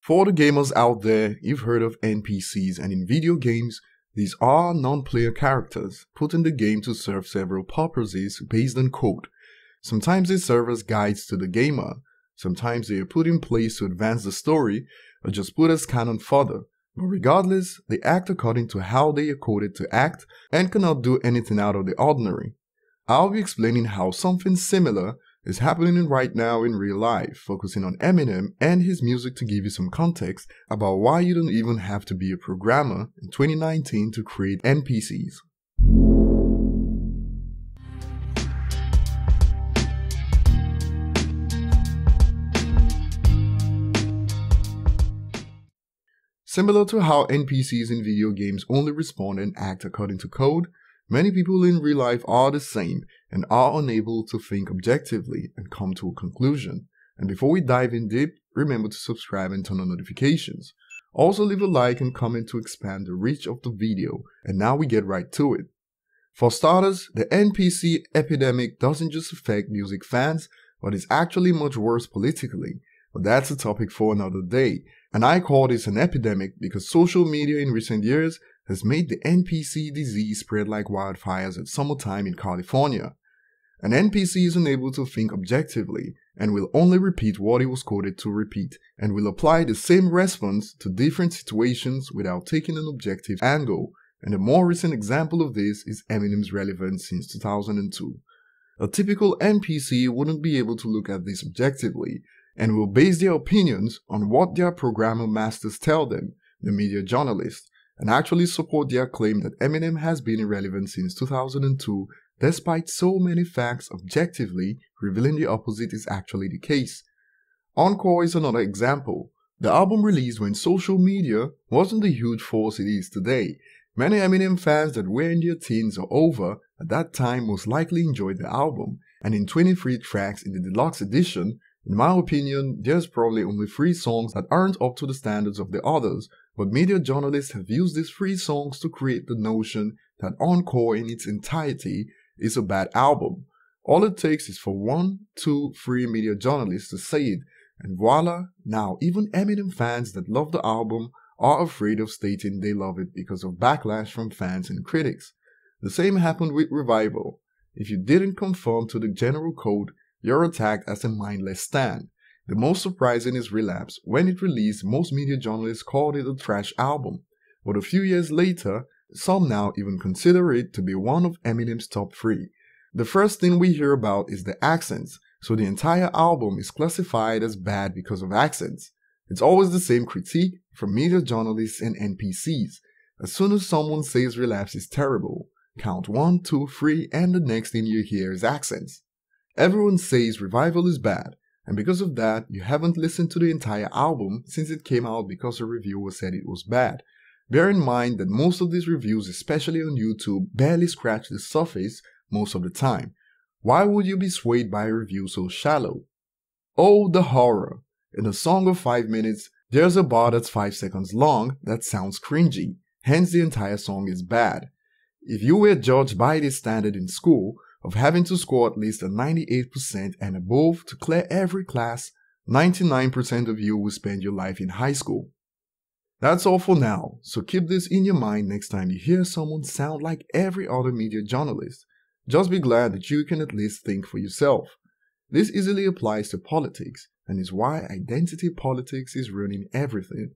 For the gamers out there, you've heard of NPCs, and in video games, these are non-player characters put in the game to serve several purposes based on code. Sometimes they serve as guides to the gamer, sometimes they are put in place to advance the story, or just put as canon fodder. But regardless, they act according to how they are coded to act and cannot do anything out of the ordinary. I'll be explaining how something similar is happening right now in real life, focusing on Eminem and his music to give you some context about why you don't even have to be a programmer in 2019 to create NPCs. Similar to how NPCs in video games only respond and act according to code, many people in real life are the same and are unable to think objectively and come to a conclusion. And before we dive in deep, remember to subscribe and turn on notifications. Also leave a like and comment to expand the reach of the video. And now we get right to it. For starters, the NPC epidemic doesn't just affect music fans, but is actually much worse politically. But that's a topic for another day. And I call this an epidemic because social media in recent years has made the NPC disease spread like wildfires at summertime in California. An NPC is unable to think objectively and will only repeat what he was coded to repeat, and will apply the same response to different situations without taking an objective angle. And a more recent example of this is Eminem's relevance since 2002. A typical NPC wouldn't be able to look at this objectively, and will base their opinions on what their programmer masters tell them, the media journalists, and actually support their claim that Eminem has been irrelevant since 2002, despite so many facts objectively revealing the opposite is actually the case. Encore is another example. The album released when social media wasn't the huge force it is today. Many Eminem fans that were in their teens or over at that time most likely enjoyed the album, and in 23 tracks in the deluxe edition, in my opinion, there's probably only 3 songs that aren't up to the standards of the others, but media journalists have used these 3 songs to create the notion that Encore in its entirety is a bad album. All it takes is for 1, 2, 3 media journalists to say it, and voila, now even Eminem fans that love the album are afraid of stating they love it because of backlash from fans and critics. The same happened with Revival. If you didn't conform to the general code, you're attacked as a mindless stan. The most surprising is Relapse. When it released, most media journalists called it a trash album. But a few years later, some now even consider it to be one of Eminem's top 3. The first thing we hear about is the accents, so the entire album is classified as bad because of accents. It's always the same critique from media journalists and NPCs. As soon as someone says Relapse is terrible, count 1, 2, 3, and the next thing you hear is accents. Everyone says Revival is bad, and because of that, you haven't listened to the entire album since it came out because a reviewer said it was bad. Bear in mind that most of these reviews, especially on YouTube, barely scratch the surface most of the time. Why would you be swayed by a review so shallow? Oh, the horror! In a song of 5 minutes, there's a bar that's 5 seconds long that sounds cringy, hence the entire song is bad. If you were judged by this standard in school, of having to score at least a 98% and above to clear every class, 99% of you will spend your life in high school. That's all for now, so keep this in your mind next time you hear someone sound like every other media journalist. Just be glad that you can at least think for yourself. This easily applies to politics, and is why identity politics is ruining everything.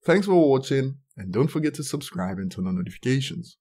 Thanks for watching, and don't forget to subscribe and turn on notifications.